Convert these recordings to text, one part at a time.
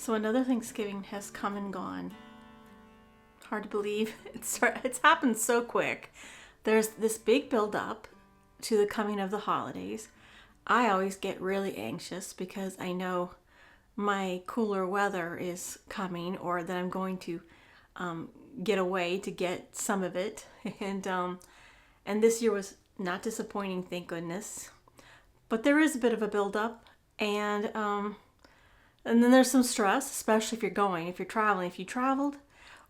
So another Thanksgiving has come and gone. Hard to believe. It's happened so quick. There's this big build up to the coming of the holidays. I always get really anxious because I know my cooler weather is coming, or that I'm going to get away to get some of it. And this year was not disappointing, thank goodness. But there is a bit of a build up, and then there's some stress, especially if you're traveling. If you traveled,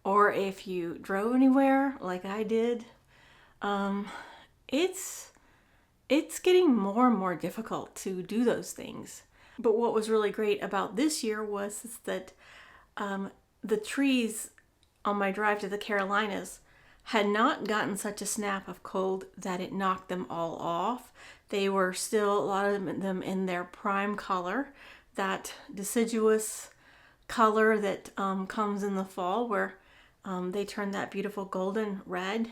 or if you drove anywhere like I did, it's getting more and more difficult to do those things. But what was really great about this year was that the trees on my drive to the Carolinas had not gotten such a snap of cold that it knocked them all off. They were still, a lot of them in their prime color, that deciduous color that comes in the fall, where they turn that beautiful golden red.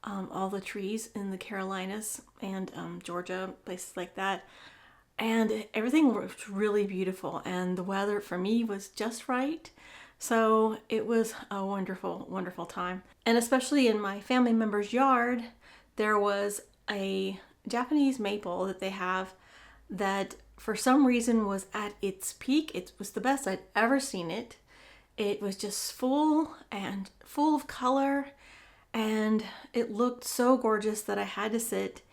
All the trees in the Carolinas and Georgia, places like that. And everything looked really beautiful, and the weather for me was just right. So it was a wonderful, wonderful time. And especially in my family member's yard, there was a Japanese maple that they have that for some reason was at its peak. It was the best I'd ever seen it. It was just full of color, and it looked so gorgeous that I had to sit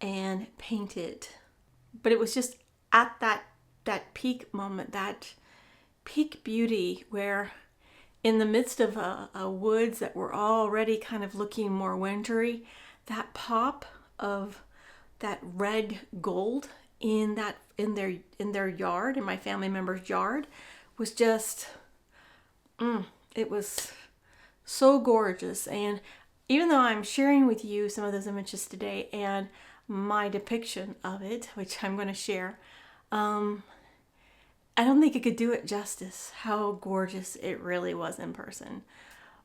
and paint it. But it was just at that peak moment, that peak beauty, where in the midst of a woods that were already kind of looking more wintry, that pop of that red gold in their yard, in my family member's yard, was just it was so gorgeous. And even though I'm sharing with you some of those images today and my depiction of it, which I'm going to share, I don't think it could do it justice how gorgeous it really was in person.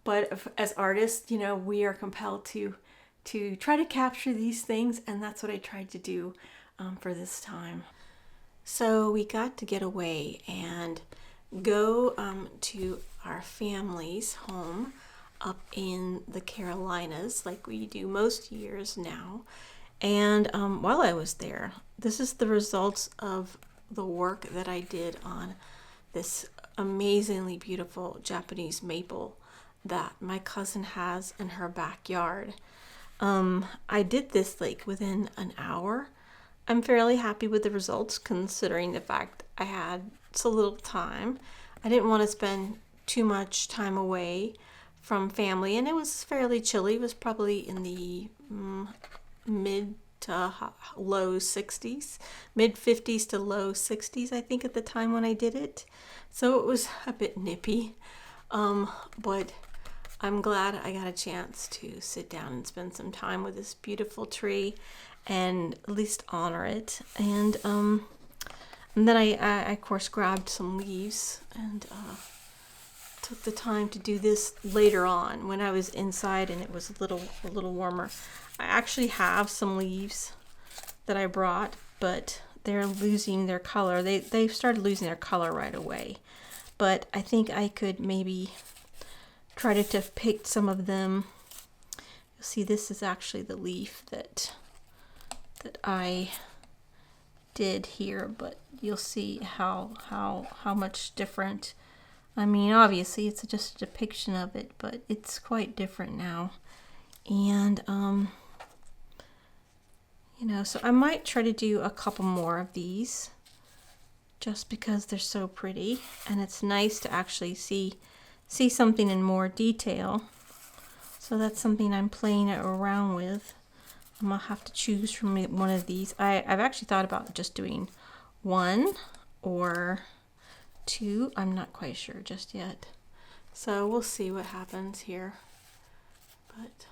But as artists, we are compelled to try to capture these things, and that's what I tried to do for this time. So we got to get away and go to our family's home up in the Carolinas, like we do most years now. And while I was there, this is the results of the work that I did on this amazingly beautiful Japanese maple that my cousin has in her backyard. I did this within an hour. I'm fairly happy with the results, considering the fact I had so little time. I didn't want to spend too much time away from family, and it was fairly chilly. It was probably in the mid to low 60s, mid 50s to low 60s, I think, at the time when I did it. So it was a bit nippy, but I'm glad I got a chance to sit down and spend some time with this beautiful tree and at least honor it. And then I of course grabbed some leaves and took the time to do this later on when I was inside and it was a little warmer. I actually have some leaves that I brought, but they're losing their color. They've started losing their color right away. But I think I could maybe try to pick some of them. You'll see this is actually the leaf that I did here, but you'll see how much different. I mean, obviously it's just a depiction of it, but it's quite different now. And so I might try to do a couple more of these just because they're so pretty, and it's nice to actually see something in more detail. So that's something I'm playing around with. I'm gonna have to choose from one of these. I've actually thought about just doing one or two. I'm not quite sure just yet. So we'll see what happens here. But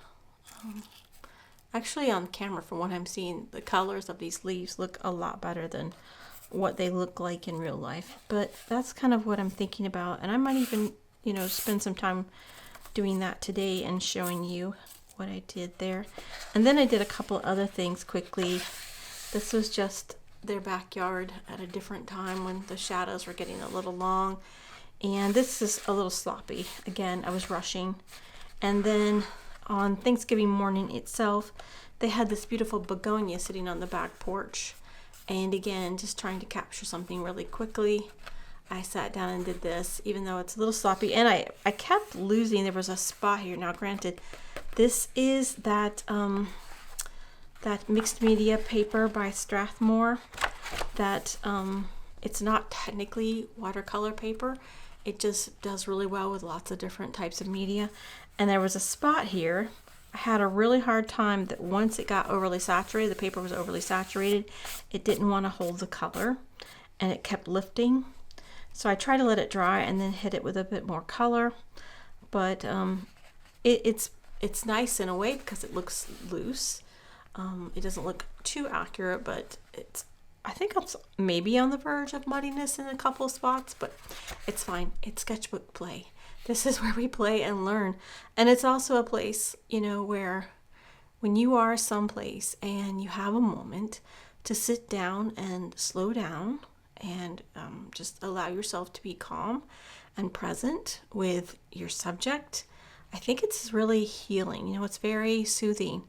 actually on camera, from what I'm seeing, the colors of these leaves look a lot better than what they look like in real life. But that's kind of what I'm thinking about. And I might even, spend some time doing that today and showing you what I did there. And then I did a couple other things quickly. This was just their backyard at a different time when the shadows were getting a little long. And this is a little sloppy. Again, I was rushing. And then on Thanksgiving morning itself, they had this beautiful begonia sitting on the back porch. And again, just trying to capture something really quickly, I sat down and did this, even though it's a little sloppy. And I kept losing. There was a spot here. Now, granted, this is that mixed media paper by Strathmore. That it's not technically watercolor paper. It just does really well with lots of different types of media. And there was a spot here. I had a really hard time that once it got overly saturated, the paper was overly saturated, it didn't want to hold the color and it kept lifting. So I tried to let it dry and then hit it with a bit more color. But it's nice in a way because it looks loose. It doesn't look too accurate, but I think it's maybe on the verge of muddiness in a couple of spots, but it's fine. It's sketchbook play. This is where we play and learn. And it's also a place, where when you are someplace and you have a moment to sit down and slow down and just allow yourself to be calm and present with your subject, I think it's really healing. It's very soothing.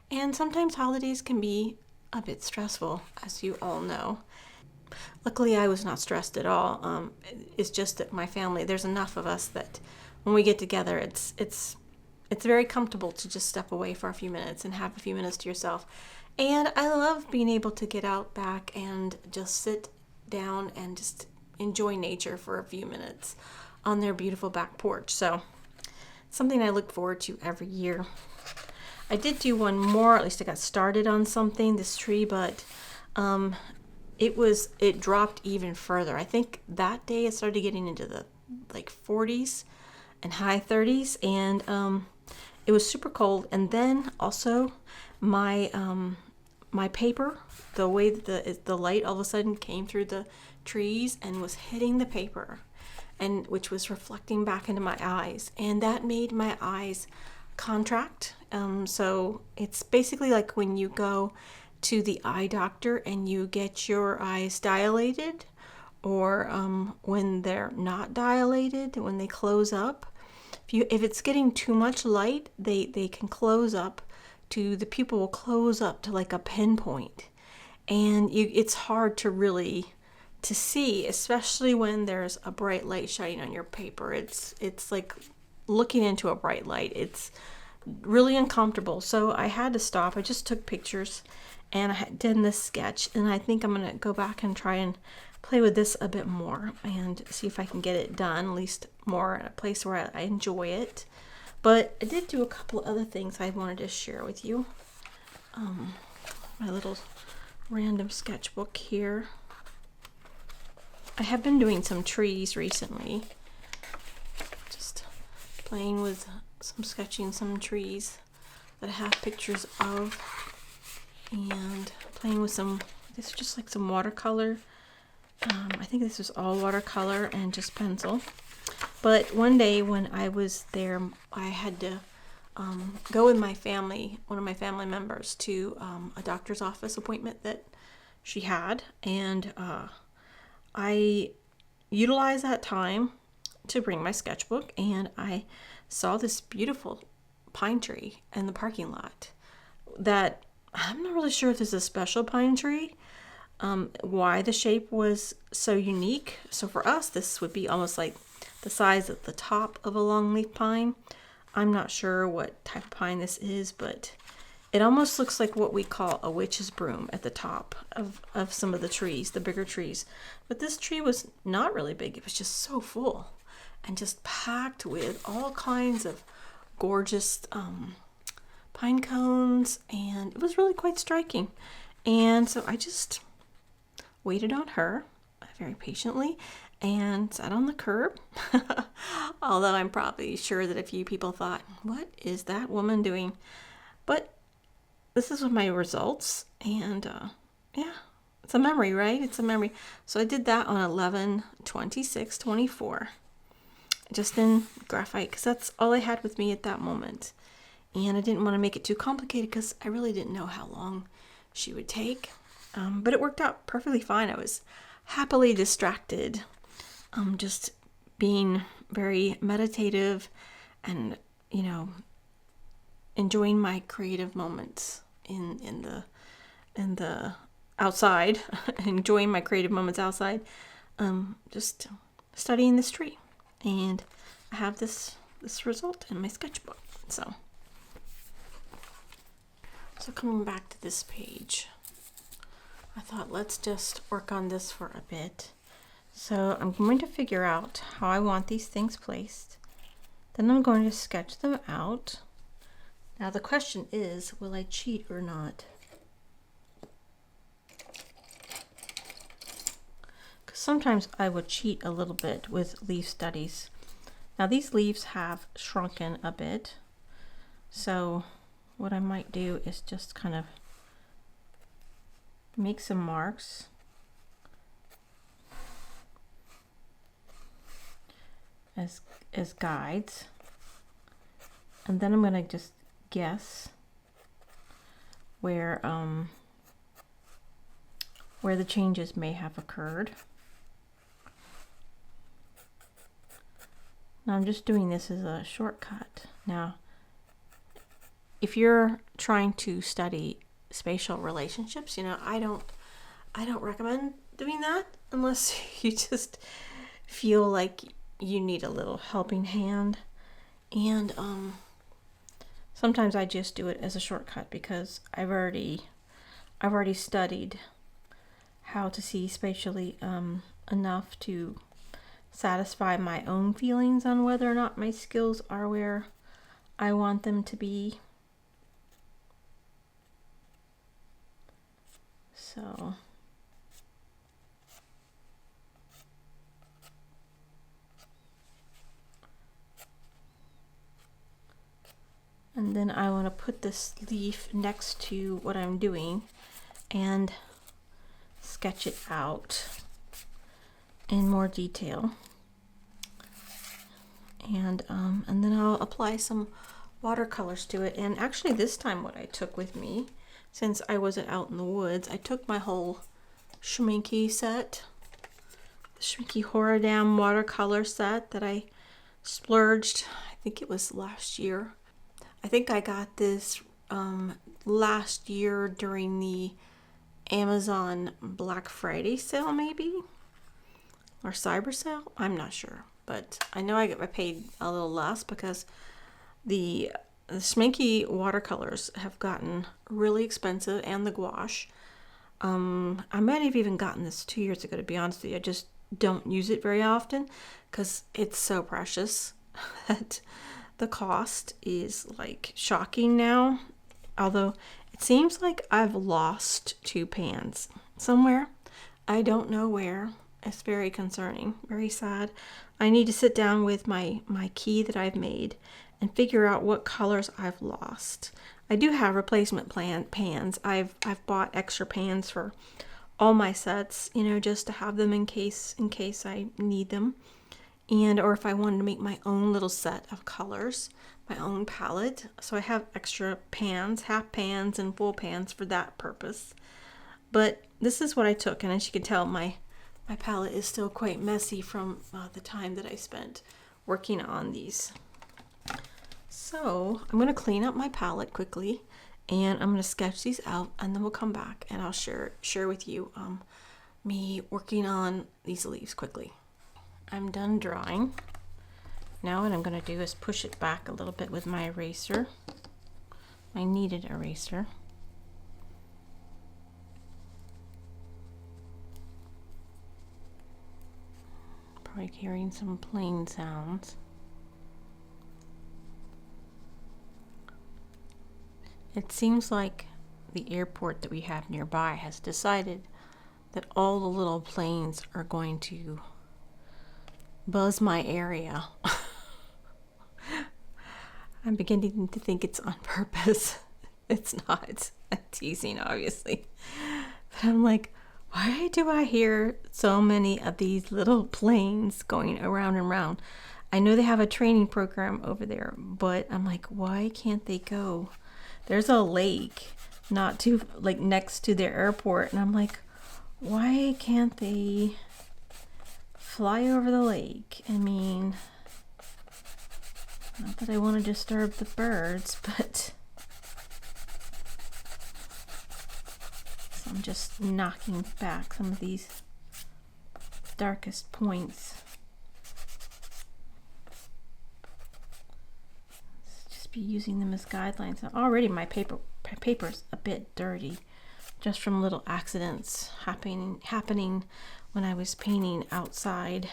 And sometimes holidays can be a bit stressful, as you all know. Luckily, I was not stressed at all. It's just that my family, there's enough of us that when we get together, it's very comfortable to just step away for a few minutes and have a few minutes to yourself. And I love being able to get out back and just sit down and just enjoy nature for a few minutes on their beautiful back porch. So something I look forward to every year. I did do one more, at least I got started on something, this tree, but it dropped even further. I think that day it started getting into the 40s and high 30s, and it was super cold. And then also my paper, the way that the light all of a sudden came through the trees and was hitting the paper, and which was reflecting back into my eyes, and that made my eyes contract. So it's basically like when you go to the eye doctor and you get your eyes dilated, or when they're not dilated, when they close up. If it's getting too much light, they can close up to, the pupil will close up to like a pinpoint, and it's hard to see, especially when there's a bright light shining on your paper. It's like looking into a bright light. It's really uncomfortable. So I had to stop. I just took pictures and I did this sketch, and I think I'm going to go back and try and play with this a bit more and see if I can get it done, at least more at a place where I enjoy it. But I did do a couple other things I wanted to share with you. My little random sketchbook here. I have been doing some trees recently. Just playing with sketching some trees that I have pictures of, and playing with this is just like some watercolor. I think this was all watercolor and just pencil. But one day when I was there, I had to go with my family, one of my family members, to a doctor's office appointment that she had, and I utilized that time to bring my sketchbook, and I saw this beautiful pine tree in the parking lot that I'm not really sure if this is a special pine tree, why the shape was so unique. So for us, this would be almost like the size of the top of a longleaf pine. I'm not sure what type of pine this is, but it almost looks like what we call a witch's broom at the top of some of the trees, the bigger trees. But this tree was not really big. It was just so full and just packed with all kinds of gorgeous pine cones, and it was really quite striking. And so I just waited on her very patiently and sat on the curb. Although I'm probably sure that a few people thought, what is that woman doing? But this is my results, and yeah, it's a memory, right? It's a memory. So I did that on 11/26/24, just in graphite, because that's all I had with me at that moment. And I didn't want to make it too complicated because I really didn't know how long she would take. But it worked out perfectly fine. I was happily distracted, just being very meditative and, you know, enjoying my creative moments in the outside, enjoying my creative moments outside, just studying this tree. And I have this result in my sketchbook. So coming back to this page, I thought let's just work on this for a bit. So I'm going to figure out how I want these things placed. Then I'm going to sketch them out. Now the question is, will I cheat or not? Because sometimes I would cheat a little bit with leaf studies. Now these leaves have shrunken a bit. So what I might do is just kind of make some marks. As guides, and then I'm going to just guess where the changes may have occurred. Now I'm just doing this as a shortcut. Now, if you're trying to study spatial relationships, you know, I don't recommend doing that unless you just feel like you need a little helping hand. And sometimes I just do it as a shortcut because I've already studied how to see spatially enough to satisfy my own feelings on whether or not my skills are where I want them to be. So and then I want to put this leaf next to what I'm doing and sketch it out in more detail. And then I'll apply some watercolors to it. And actually this time what I took with me, since I wasn't out in the woods, I took my whole Schminke set, the Schminke Horadam watercolor set that I splurged, I think it was last year. I think I got this last year during the Amazon Black Friday sale, maybe, or Cyber sale. I'm not sure, but I know I paid a little less because the Schminke watercolors have gotten really expensive, and the gouache. I might have even gotten this 2 years ago, to be honest with you. I just don't use it very often because it's so precious that the cost is like shocking now. Although it seems like I've lost 2 pans somewhere. I don't know where. It's very concerning, very sad. I need to sit down with my key that I've made and figure out what colors I've lost. I do have replacement pans. I've bought extra pans for all my sets, you know, just to have them in case I need them. And or if I wanted to make my own little set of colors, my own palette. So I have extra pans, half pans and full pans for that purpose. But this is what I took, and as you can tell, my palette is still quite messy from the time that I spent working on these. So I'm going to clean up my palette quickly, and I'm going to sketch these out, and then we'll come back and I'll share with you me working on these leaves quickly. I'm done drawing. Now what I'm going to do is push it back a little bit with my eraser, my kneaded eraser. Probably hearing some plane sounds. It seems like the airport that we have nearby has decided that all the little planes are going to buzz my area. I'm beginning to think it's on purpose. It's not. I'm teasing, obviously. But I'm like, why do I hear so many of these little planes going around and around? I know they have a training program over there, but I'm like, why can't they go? There's a lake not too, like, next to their airport, and I'm like, why can't they fly over the lake. I mean, not that I want to disturb the birds, but so I'm just knocking back some of these darkest points. Let's just be using them as guidelines. Now, already my paper's a bit dirty, just from little accidents happening when I was painting outside.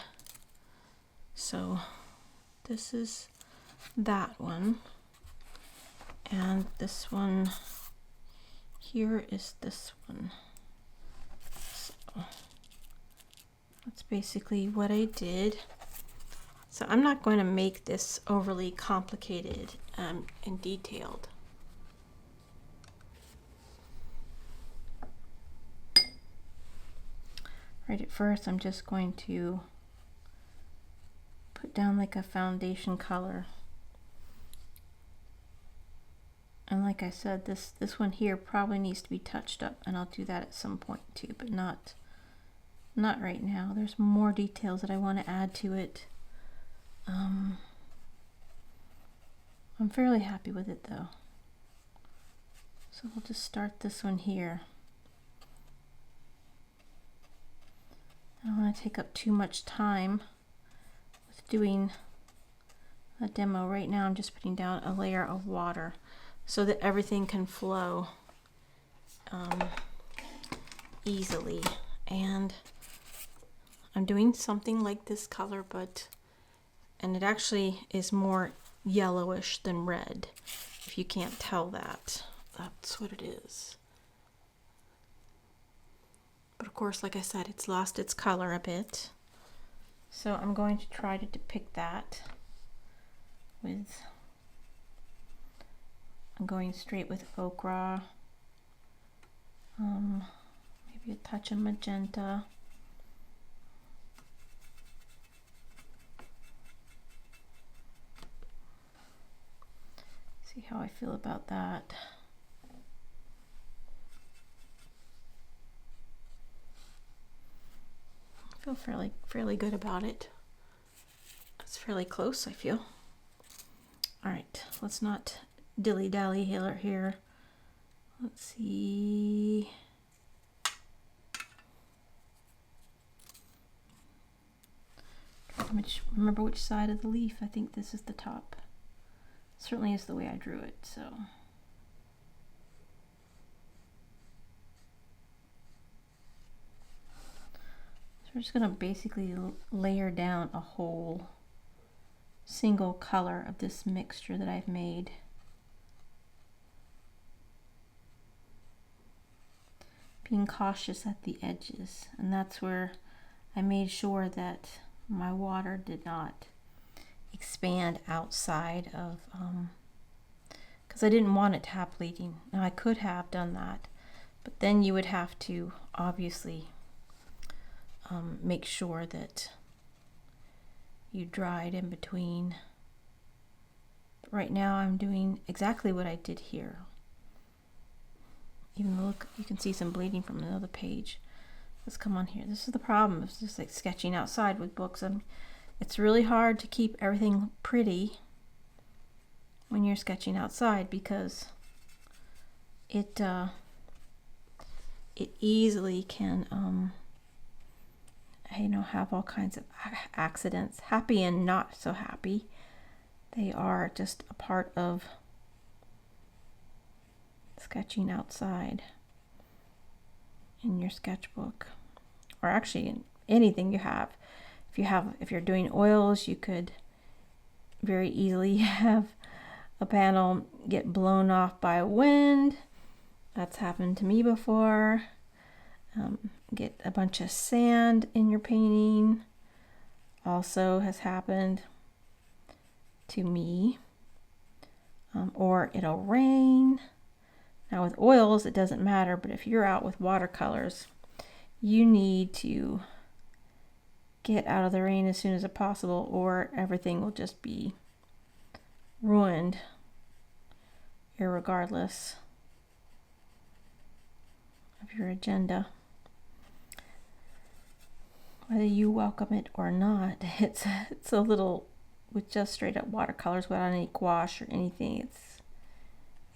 So this is that one, and this one here is this one. So that's basically what I did. So I'm not going to make this overly complicated and detailed. Right at first, I'm just going to put down like a foundation color. And like I said, this one here probably needs to be touched up, and I'll do that at some point too, but not right now. There's more details that I want to add to it. I'm fairly happy with it though. So we'll just start this one here. I don't want to take up too much time with doing a demo. Right now I'm just putting down a layer of water so that everything can flow easily. And I'm doing something like this color, and it actually is more yellowish than red. If you can't tell that, that's what it is. But of course, like I said, it's lost its color a bit. So I'm going to try to depict that with, I'm going straight with ochre, maybe a touch of magenta. See how I feel about that. I feel fairly good about it. It's fairly close, I feel. All right, let's not dilly-dally here. Let's see. Remember which side of the leaf. I think this is the top. Certainly is the way I drew it, so. We're just going to basically layer down a whole single color of this mixture that I've made. Being cautious at the edges, and that's where I made sure that my water did not expand outside of, because I didn't want it to have bleeding. Now I could have done that, but then you would have to obviously make sure that you dried in between. But right now I'm doing exactly what I did here. Even though, look, you can see some bleeding from another page. Let's come on here. This is the problem. It's just like sketching outside with books. It's really hard to keep everything pretty when you're sketching outside, because it easily can have all kinds of accidents, happy and not so happy. They are just a part of sketching outside in your sketchbook, or actually in anything you have. If you're doing oils, you could very easily have a panel get blown off by wind. That's happened to me before. Get a bunch of sand in your painting. Also has happened to me. Or it'll rain. Now with oils, it doesn't matter, but if you're out with watercolors, you need to get out of the rain as soon as possible, or everything will just be ruined, irregardless of your agenda. whether you welcome it or not. It's a little, with just straight up watercolors without any gouache or anything, it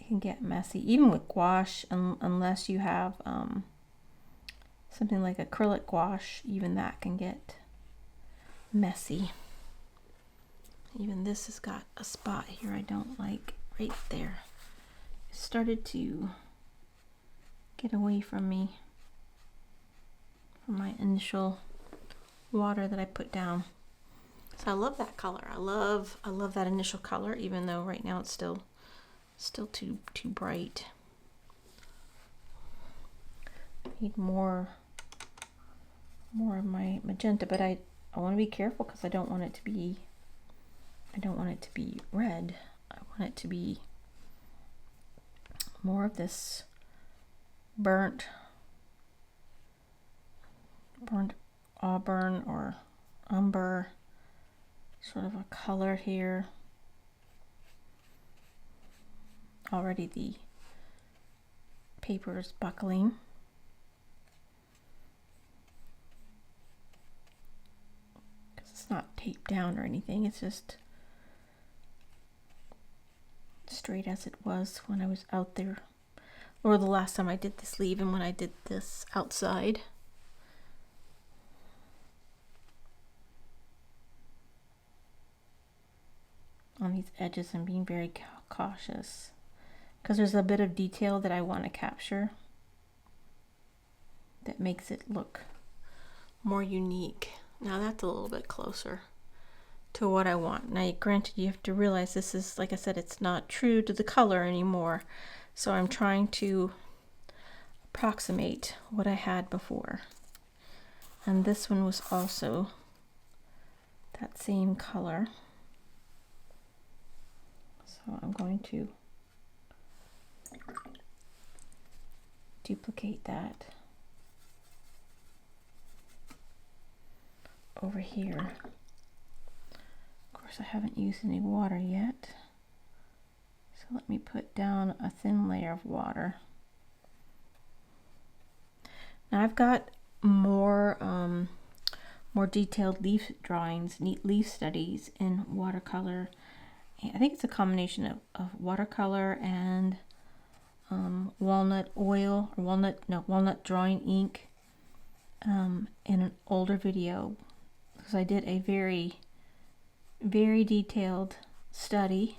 can get messy. Even with gouache, unless you have something like acrylic gouache, even that can get messy. Even this has got a spot here I don't like, right there. It started to get away from me, from my initial water that I put down. So I love that color. I love that initial color, even though right now it's still too bright. Need more of my magenta, but I want to be careful because I don't want it to be red. I want it to be more of this burnt auburn or umber sort of a color here. Already the paper is buckling. Because it's not taped down or anything, it's just straight as it was when I was out there, or the last time I did this leaf and when I did this outside. On these edges I'm being very cautious because there's a bit of detail that I want to capture that makes it look more unique. Now that's a little bit closer to what I want. Now granted, you have to realize this is, like I said, it's not true to the color anymore, so I'm trying to approximate what I had before. And this one was also that same color. So I'm going to duplicate that over here. Of course, I haven't used any water yet, so let me put down a thin layer of water. Now I've got more detailed leaf drawings, neat leaf studies in watercolor. I think it's a combination of watercolor and walnut oil, or walnut drawing ink in an older video, because I did a very, very detailed study,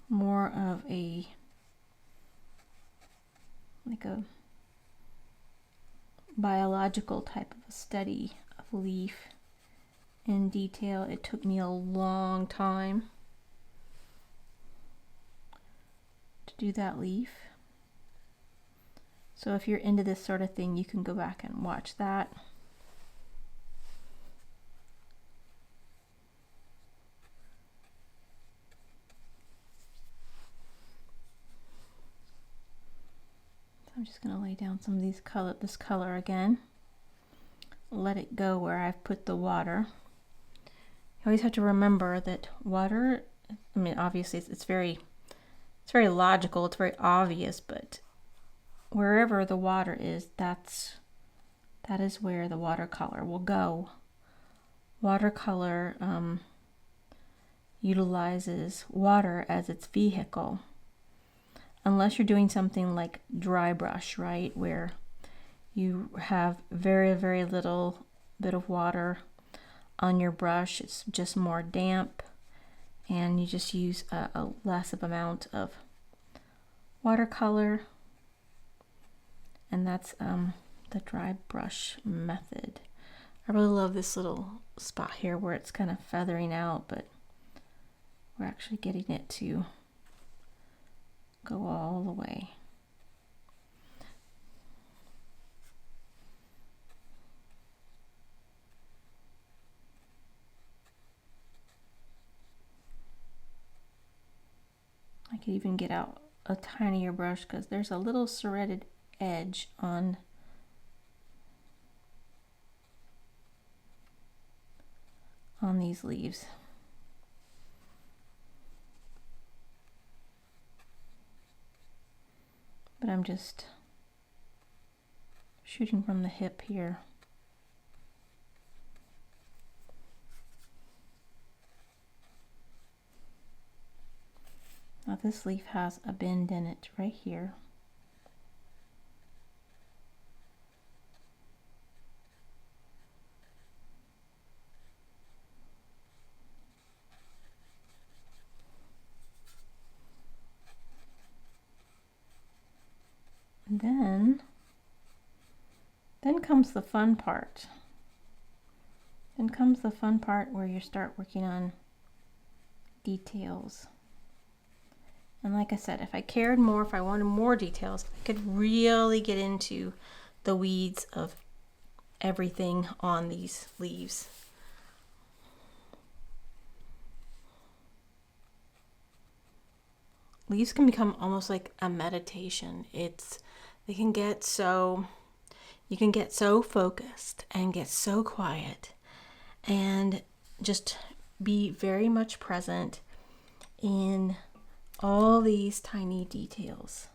more of a biological type of a study of leaf in detail. It took me a long time to do that leaf. So if you're into this sort of thing, you can go back and watch that. So I'm just going to lay down some of this color again. Let it go where I've put the water. You always have to remember that water, I mean, obviously it's very logical, it's very obvious, but wherever the water is, that is where the watercolor will go. Watercolor utilizes water as its vehicle, unless you're doing something like dry brush, right, where you have very, very little bit of water on your brush. It's just more damp, and you just use a less of amount of watercolor, and that's the dry brush method. I really love this little spot here where it's kind of feathering out, but we're actually getting it to go all the way. I could even get out a tinier brush because there's a little serrated edge on these leaves. But I'm just shooting from the hip here. Now this leaf has a bend in it right here. And then comes the fun part. Then comes the fun part where you start working on details. And like I said, if I cared more, if I wanted more details, I could really get into the weeds of everything on these leaves. Leaves can become almost like a meditation. You can get so focused and get so quiet and just be very much present in all these tiny details.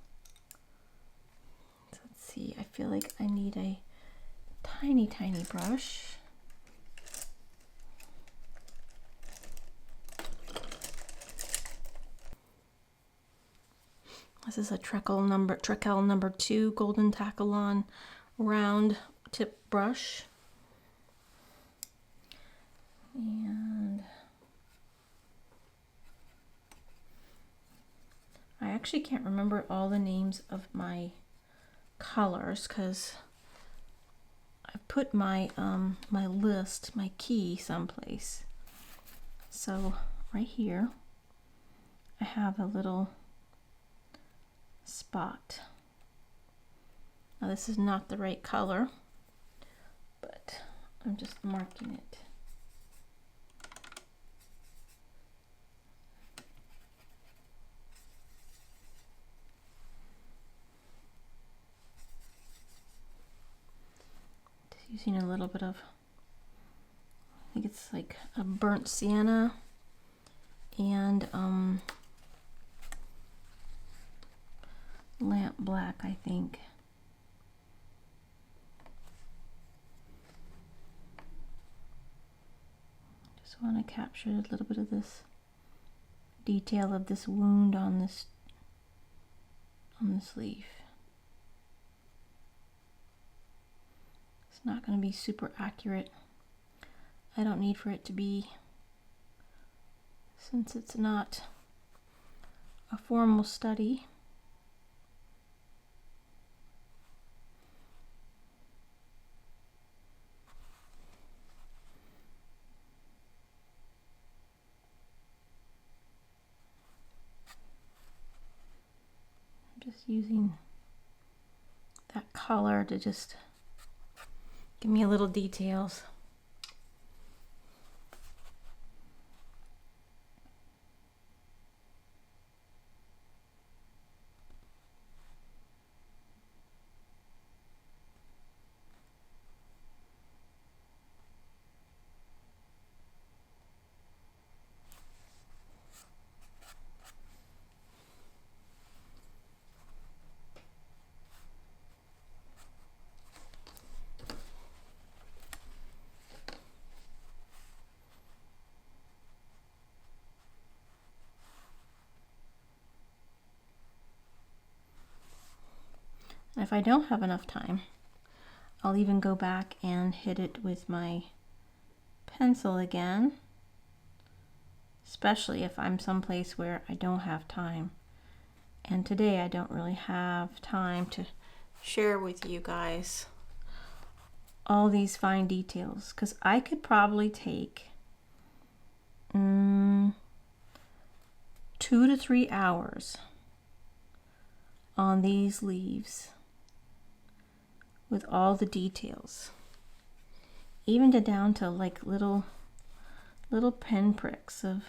So let's see, I feel like I need a tiny brush. This is a Trecal number 2 Golden Takalon round tip brush. And I actually can't remember all the names of my colors because I put my my list, my key someplace. So right here I have a little spot. Now this is not the right color, but I'm just marking it. Just using a little bit of, I think it's like a burnt sienna and lamp black, I think. Just want to capture a little bit of this detail of this wound on this leaf. It's not going to be super accurate. I don't need for it to be, since it's not a formal study. Just using that color to just give me a little details. If I don't have enough time, I'll even go back and hit it with my pencil again, especially if I'm someplace where I don't have time. And today I don't really have time to share with you guys all these fine details, because I could probably take 2 to 3 hours on these leaves with all the details, even down to like little pin pricks of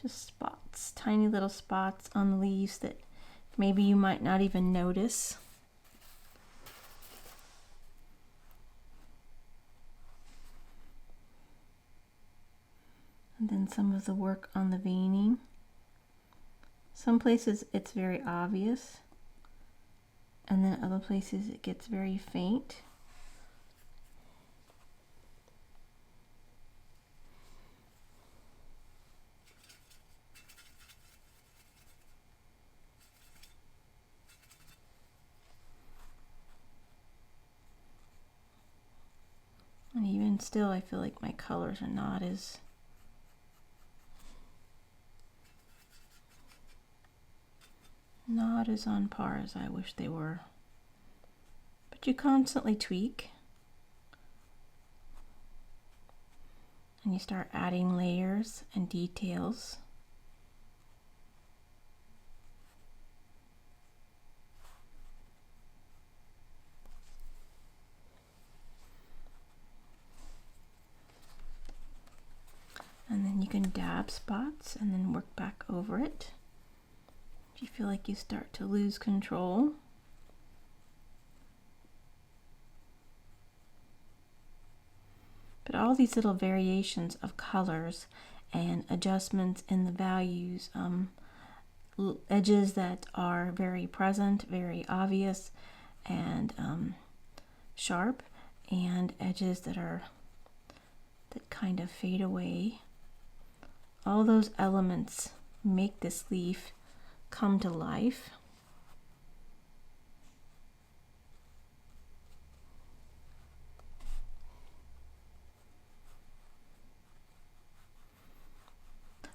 just spots, tiny little spots on the leaves that maybe you might not even notice. And then some of the work on the veining. Some places it's very obvious, and then other places it gets very faint. And still I feel like my colors are not as on par as I wish they were. But you constantly tweak. And you start adding layers and details. And then you can dab spots and then work back over it. If you feel like you start to lose control. But all these little variations of colors and adjustments in the values, edges that are very present, very obvious, and sharp, and edges that kind of fade away. All those elements make this leaf come to life.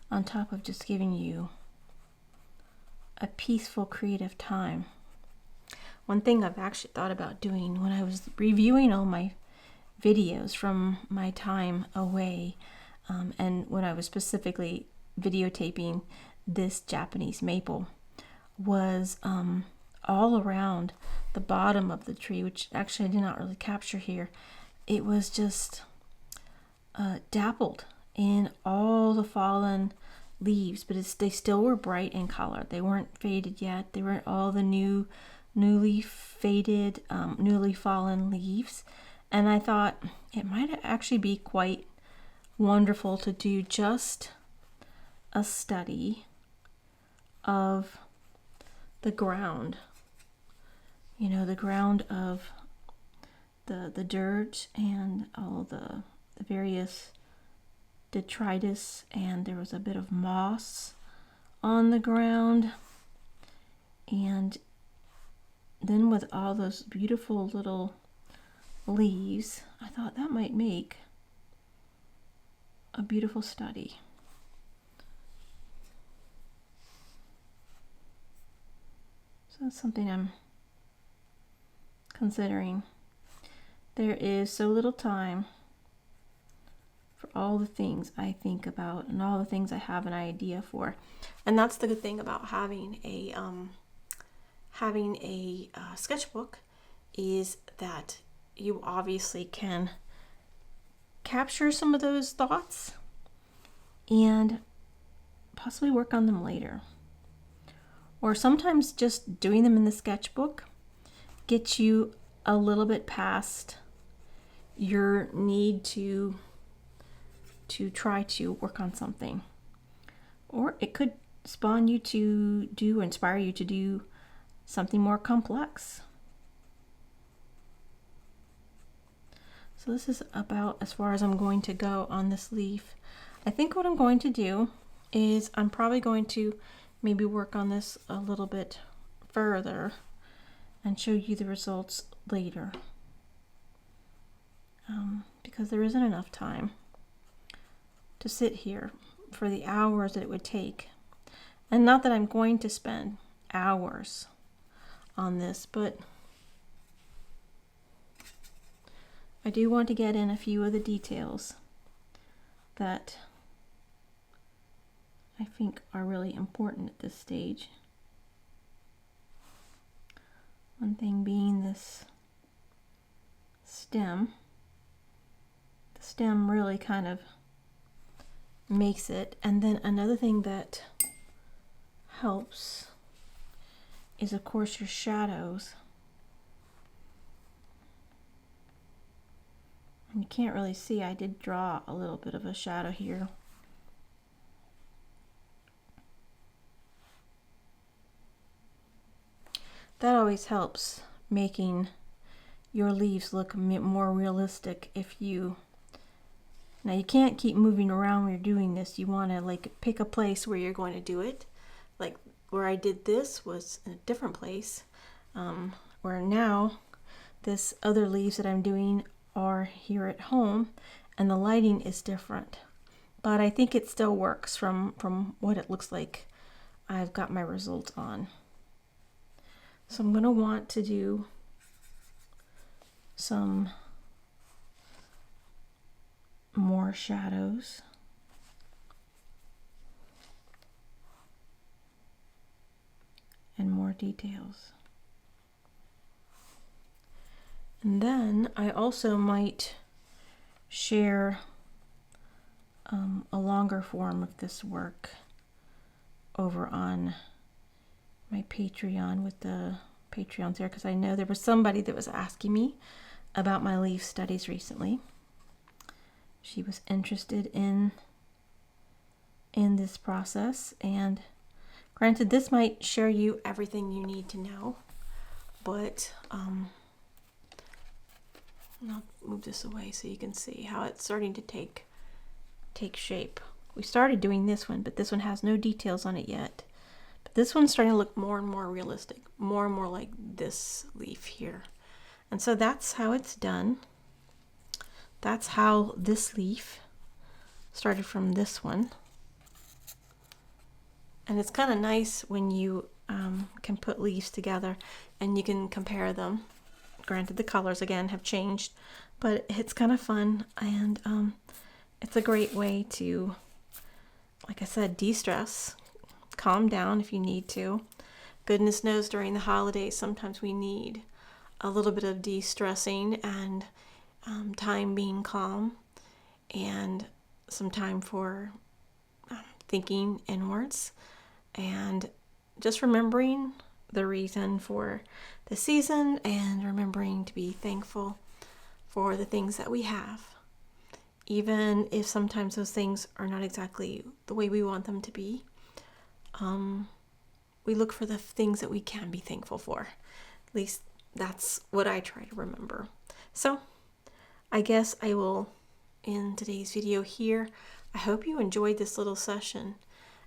On top of just giving you a peaceful creative time. One thing I've actually thought about doing when I was reviewing all my videos from my time away, and when I was specifically videotaping this Japanese maple, was all around the bottom of the tree, which actually I did not really capture here. It was just dappled in all the fallen leaves, but they still were bright in color. They weren't faded yet. They weren't all the newly faded, newly fallen leaves. And I thought it might actually be quite wonderful to do just a study of the ground. You know, the ground of the dirt and all the various detritus, and there was a bit of moss on the ground. And then with all those beautiful little leaves, I thought that might make a beautiful study. So that's something I'm considering. There is so little time for all the things I think about and all the things I have an idea for. And that's the good thing about having a sketchbook, is that you obviously can capture some of those thoughts and possibly work on them later. Or sometimes just doing them in the sketchbook gets you a little bit past your need to try to work on something. Or it could spawn you to inspire you to do something more complex. So this is about as far as I'm going to go on this leaf. I think what I'm going to do is I'm probably going to maybe work on this a little bit further and show you the results later, because there isn't enough time to sit here for the hours that it would take. And not that I'm going to spend hours on this, but I do want to get in a few of the details that I think are really important at this stage. One thing being this stem. The stem really kind of makes it. And then another thing that helps is, of course, your shadows. And you can't really see, I did draw a little bit of a shadow here. That always helps making your leaves look more realistic. Now you can't keep moving around when you're doing this. You want to like pick a place where you're going to do it. Like where I did this was in a different place, where now this other leaves that I'm doing are here at home, and the lighting is different. But I think it still works from what it looks like I've got my results on. So I'm going to want to do some more shadows. And more details. And then I also might share a longer form of this work over on my Patreon with the Patreons there, because I know there was somebody that was asking me about my leaf studies recently. She was interested in this process, and granted, this might share you everything you need to know, but I'll move this away so you can see how it's starting to take shape. We started doing this one, but this one has no details on it yet. But this one's starting to look more and more realistic, more and more like this leaf here. And so that's how it's done. That's how this leaf started from this one. And it's kind of nice when you can put leaves together and you can compare them. Granted, the colors again have changed, but it's kind of fun, and it's a great way to, like I said, de-stress, calm down if you need to. Goodness knows during the holidays sometimes we need a little bit of de-stressing and time being calm, and some time for thinking inwards, and just remembering the reason for the season, and remembering to be thankful for the things that we have, even if sometimes those things are not exactly the way we want them to be. We look for the things that we can be thankful for. At least that's what I try to remember. So I guess I will end today's video here. I hope you enjoyed this little session,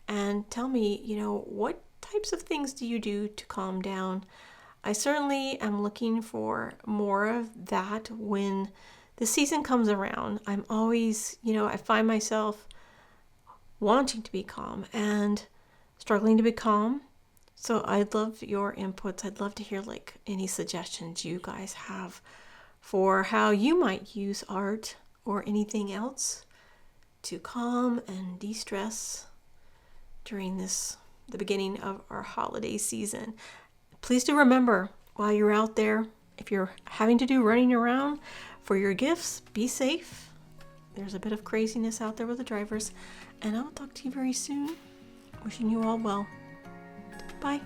and tell me, what types of things do you do to calm down? I certainly am looking for more of that when the season comes around. I'm always, I find myself wanting to be calm and struggling to be calm. So I'd love your inputs. I'd love to hear any suggestions you guys have for how you might use art or anything else to calm and de-stress during the beginning of our holiday season. Please do remember, while you're out there, if you're having to do running around for your gifts, be safe. There's a bit of craziness out there with the drivers, and I'll talk to you very soon. Wishing you all well. Bye.